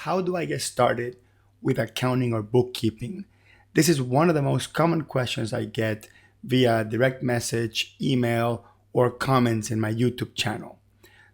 how do I get started with accounting or bookkeeping? This is one of the most common questions I get via direct message, email, or comments in my YouTube channel.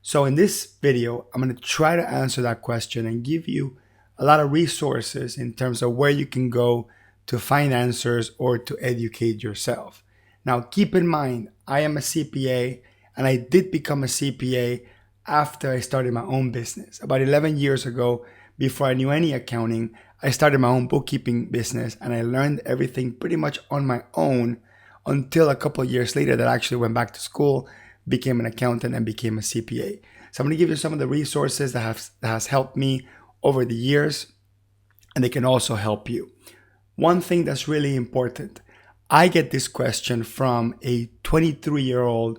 So in this video, I'm going to try to answer that question and give you a lot of resources in terms of where you can go to find answers or to educate yourself. Now, keep in mind, I am a CPA and I did become a CPA after I started my own business. About 11 years ago, before I knew any accounting, I started my own bookkeeping business and I learned everything pretty much on my own until a couple of years later that I actually went back to school, became an accountant, and became a CPA. So I'm going to give you some of the resources that has helped me over the years, and they can also help you. One thing that's really important, I get this question from a 23-year-old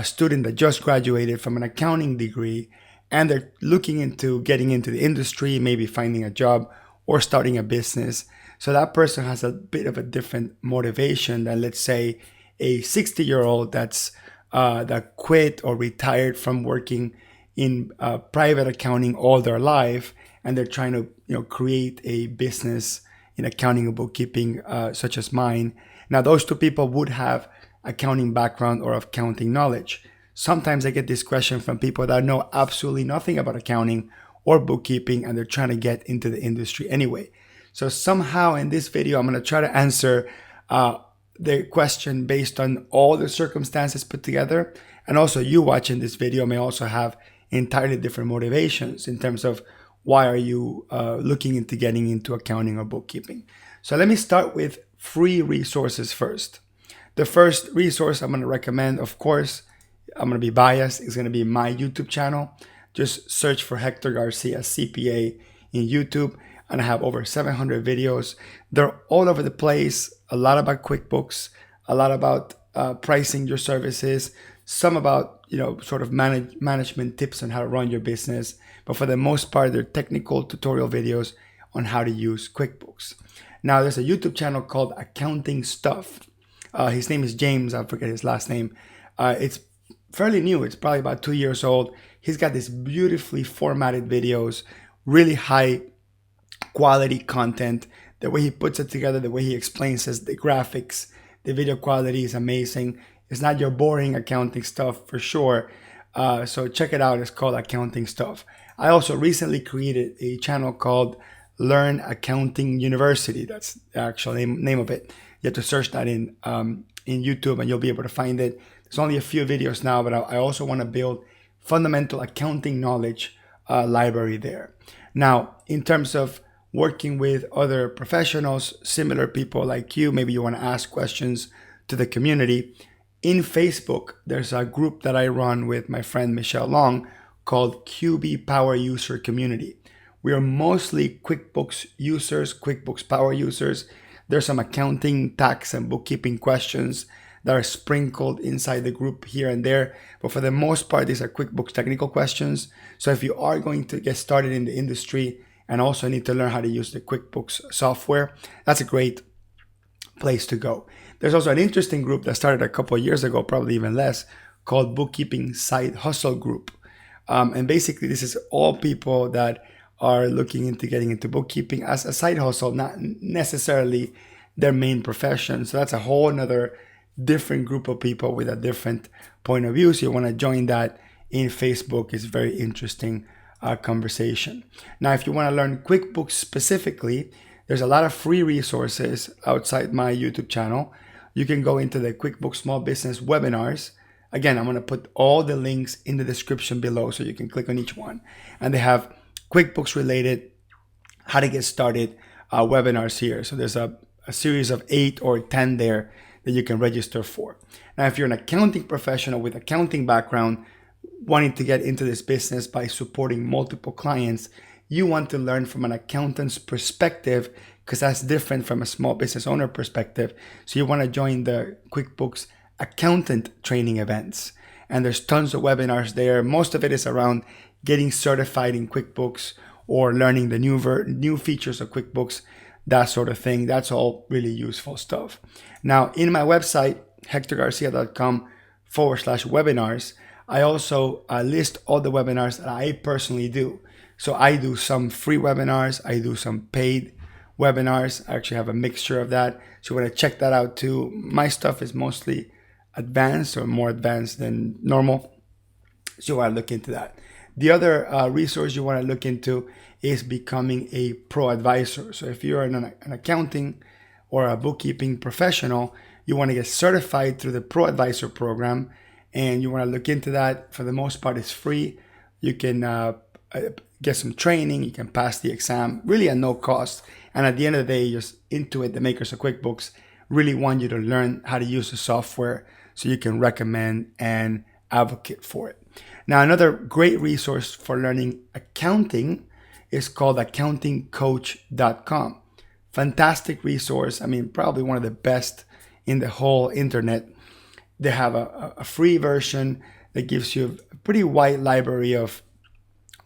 student that just graduated from an accounting degree, and they're looking into getting into the industry, maybe finding a job or starting a business. So that person has a bit of a different motivation than, let's say, a 60-year-old that quit or retired from working in private accounting all their life, and they're trying to create a business in accounting and bookkeeping such as mine. Now, those two people would have accounting background or accounting knowledge. Sometimes I get this question from people that know absolutely nothing about accounting or bookkeeping, and they're trying to get into the industry anyway. So somehow in this video, I'm going to try to answer the question based on all the circumstances put together. And also you watching this video may also have entirely different motivations in terms of why are you looking into getting into accounting or bookkeeping. So let me start with free resources first. The first resource I'm going to recommend, of course, I'm going to be biased, is going to be my YouTube channel. Just search for Hector Garcia CPA in YouTube, and I have over 700 videos. They're all over the place, a lot about QuickBooks, a lot about pricing your services, some about sort of management tips on how to run your business. But for the most part, they're technical tutorial videos on how to use QuickBooks. Now, there's a YouTube channel called Accounting Stuff. His name is James. I forget his last name. It's fairly new. It's probably about 2 years old. He's got these beautifully formatted videos, really high quality content. The way he puts it together, the way he explains it, the graphics, the video quality is amazing. It's not your boring accounting stuff for sure. So check it out. It's called Accounting Stuff. I also recently created a channel called Learn Accounting University. That's the actual name of it. You have to search that in YouTube and you'll be able to find it. There's only a few videos now, but I also want to build fundamental accounting knowledge library there. Now, in terms of working with other professionals, similar people like you, maybe you want to ask questions to the community. In Facebook, there's a group that I run with my friend Michelle Long called QB Power User Community. We are mostly QuickBooks users, QuickBooks Power users. There's some accounting, tax, and bookkeeping questions that are sprinkled inside the group here and there. But for the most part, these are QuickBooks technical questions. So if you are going to get started in the industry and also need to learn how to use the QuickBooks software, that's a great place to go. There's also an interesting group that started a couple of years ago, probably even less, called Bookkeeping Side Hustle Group. And basically, this is all people that are looking into getting into bookkeeping as a side hustle, not necessarily their main profession. So that's a whole another different group of people with a different point of view. So you want to join that in Facebook. It's very interesting conversation. Now, if you want to learn QuickBooks specifically, there's a lot of free resources outside my YouTube channel. You can go into the QuickBooks Small Business webinars. Again, I'm going to put all the links in the description below so you can click on each one. And they have QuickBooks related, how to get started webinars here. So there's a series of 8 or 10 there that you can register for. Now, if you're an accounting professional with accounting background, wanting to get into this business by supporting multiple clients, you want to learn from an accountant's perspective because that's different from a small business owner perspective. So you want to join the QuickBooks accountant training events. And there's tons of webinars there. Most of it is around getting certified in QuickBooks or learning the new features of QuickBooks, that sort of thing. That's all really useful stuff. Now, in my website, hectorgarcia.com/webinars, I also list all the webinars that I personally do. So I do some free webinars. I do some paid webinars. I actually have a mixture of that. So when I check that out too, my stuff is mostly advanced or more advanced than normal. So you want to look into that. The other resource you want to look into is becoming a pro advisor. So if you're an accounting or a bookkeeping professional, you want to get certified through the pro advisor program, and you want to look into that. For the most part, it's free. You can get some training. You can pass the exam really at no cost. And at the end of the day, just Intuit, the makers of QuickBooks, really want you to learn how to use the software so you can recommend and advocate for it. Now, another great resource for learning accounting is called accountingcoach.com. Fantastic resource. I mean, probably one of the best in the whole internet. They have a free version that gives you a pretty wide library of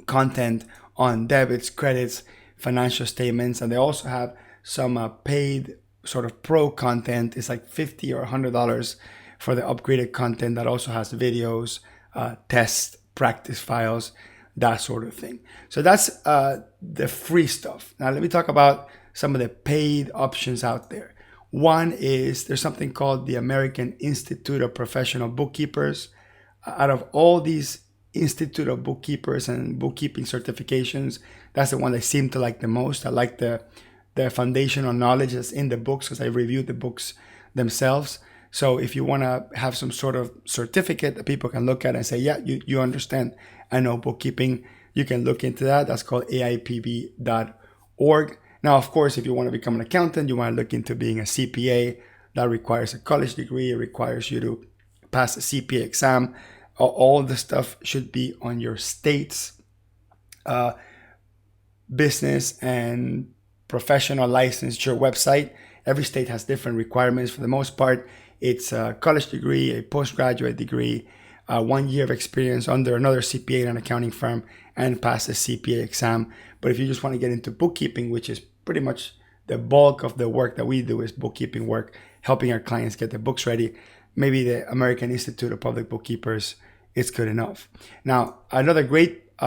content on debits, credits, financial statements, and they also have some paid sort of pro content. It's like $50 or $100 for the upgraded content that also has videos, test practice files, that sort of thing. So that's the free stuff. Now let me talk about some of the paid options out there. One is there's something called the American Institute of Professional Bookkeepers. Out of all these Institute of Bookkeepers and bookkeeping certifications, that's the one I seem to like the most. I like the foundational knowledge that's in the books because I reviewed the books themselves. So if you want to have some sort of certificate that people can look at and say, yeah, you understand, I know bookkeeping, you can look into that. That's called aipb.org. Now, of course, if you want to become an accountant, you want to look into being a CPA. That requires a college degree. It requires you to pass a CPA exam. All the stuff should be on your state's business and professional licensure website. Every state has different requirements. For the most part, it's a college degree, a postgraduate degree, 1 year of experience under another CPA in an accounting firm, and pass a CPA exam. But if you just want to get into bookkeeping, which is pretty much the bulk of the work that we do is bookkeeping work, helping our clients get their books ready, maybe the American Institute of Public Bookkeepers is good enough. Now, another great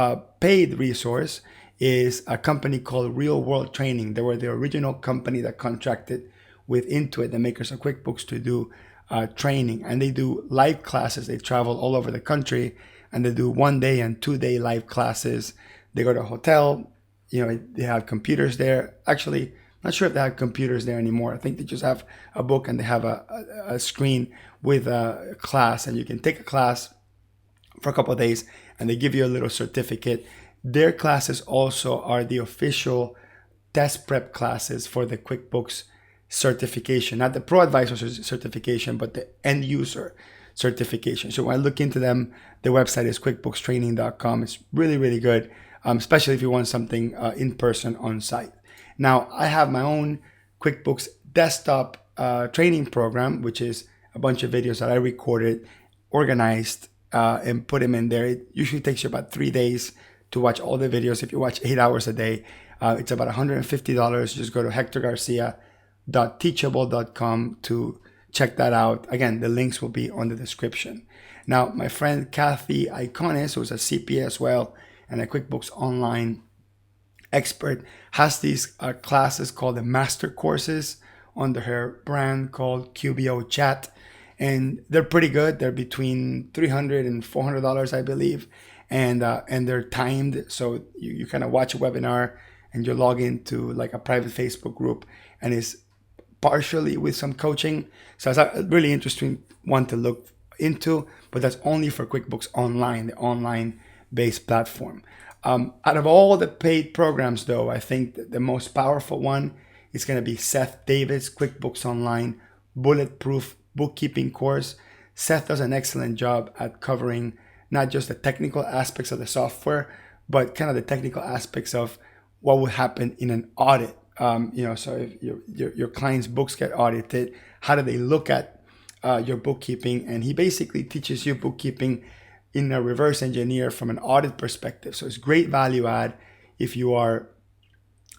paid resource is a company called Real World Training. They were the original company that contracted with Intuit, the makers of QuickBooks, to do training. And they do live classes. They travel all over the country and they do 1 day and 2 day live classes. They go to a hotel, they have computers there. Actually, not sure if they have computers there anymore. I think they just have a book and they have a screen with a class, and you can take a class for a couple of days and they give you a little certificate. Their classes also are the official test prep classes for the QuickBooks certification, not the Pro Advisor certification, but the end user certification. So when I look into them, the website is quickbookstraining.com. It's really, really good, especially if you want something in person on site. Now, I have my own QuickBooks desktop training program, which is a bunch of videos that I recorded, organized, and put them in there. It usually takes you about 3 days to watch all the videos. If you watch 8 hours a day, it's about $150. Just go to hectorgarcia.teachable.com to check that out. Again, the links will be on the description. Now, my friend Kathy Iconis, who's a CPA as well and a QuickBooks Online expert, has these classes called the Master Courses under her brand called QBO Chat. And they're pretty good. They're between $300 and $400, I believe. And they're timed. So you kind of watch a webinar and you log into like a private Facebook group, and it's partially with some coaching. So it's a really interesting one to look into, but that's only for QuickBooks Online, the online-based platform. Out of all the paid programs, though, I think that the most powerful one is going to be Seth David's QuickBooks Online Bulletproof Bookkeeping course. Seth does an excellent job at covering not just the technical aspects of the software, but kind of the technical aspects of what would happen in an audit. So if your client's books get audited, how do they look at your bookkeeping? And he basically teaches you bookkeeping in a reverse engineer from an audit perspective. So it's great value add if you are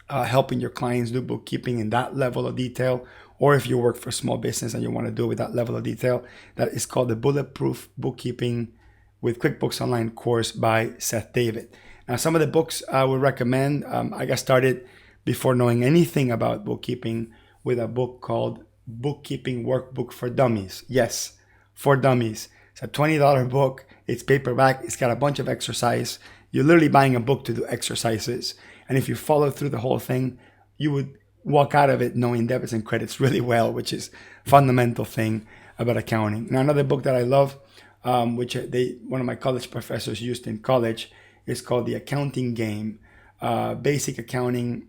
helping your clients do bookkeeping in that level of detail, or if you work for a small business and you want to do it with that level of detail. That is called the Bulletproof Bookkeeping with QuickBooks Online course by Seth David. Now, some of the books I would recommend, I got started before knowing anything about bookkeeping with a book called Bookkeeping Workbook for Dummies. Yes, for dummies. It's a $20 book. It's paperback. It's got a bunch of exercise. You're literally buying a book to do exercises. And if you follow through the whole thing, you would walk out of it knowing debits and credits really well, which is a fundamental thing about accounting. Now, another book that I love, which one of my college professors used in college, is called The Accounting Game, Basic Accounting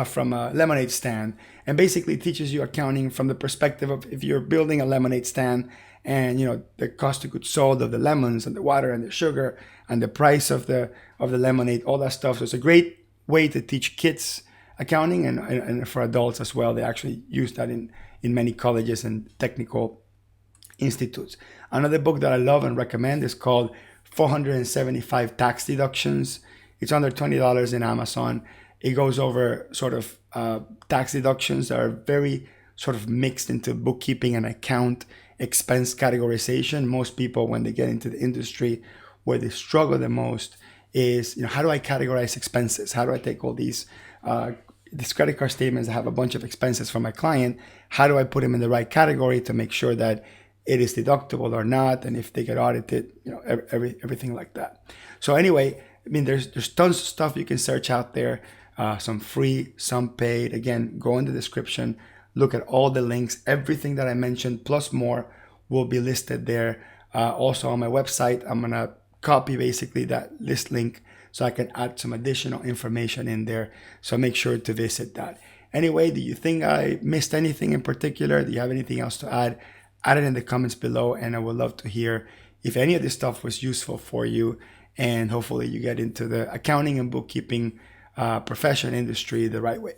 from a Lemonade Stand, and basically teaches you accounting from the perspective of if you're building a lemonade stand, and the cost of goods sold of the lemons and the water and the sugar and the price of the lemonade, all that stuff. So it's a great way to teach kids accounting, and for adults as well. They actually use that in many colleges and technical institutes. Another book that I love and recommend is called 475 Tax Deductions. It's under $20 in Amazon. It goes over sort of tax deductions that are very sort of mixed into bookkeeping and account expense categorization. Most people, when they get into the industry, where they struggle the most is, how do I categorize expenses? How do I take all these credit card statements that have a bunch of expenses for my client? How do I put them in the right category to make sure that it is deductible or not? And if they get audited, everything like that. So anyway, there's tons of stuff you can search out there. Some free, some paid. Again, go in the description, look at all the links. Everything that I mentioned plus more will be listed there. Also on my website, I'm gonna copy basically that list link so I can add some additional information in there. So make sure to visit that. Anyway, do you think I missed anything in particular? Do you have anything else to add? Add it in the comments below, and I would love to hear if any of this stuff was useful for you, and hopefully you get into the accounting and bookkeeping profession industry the right way.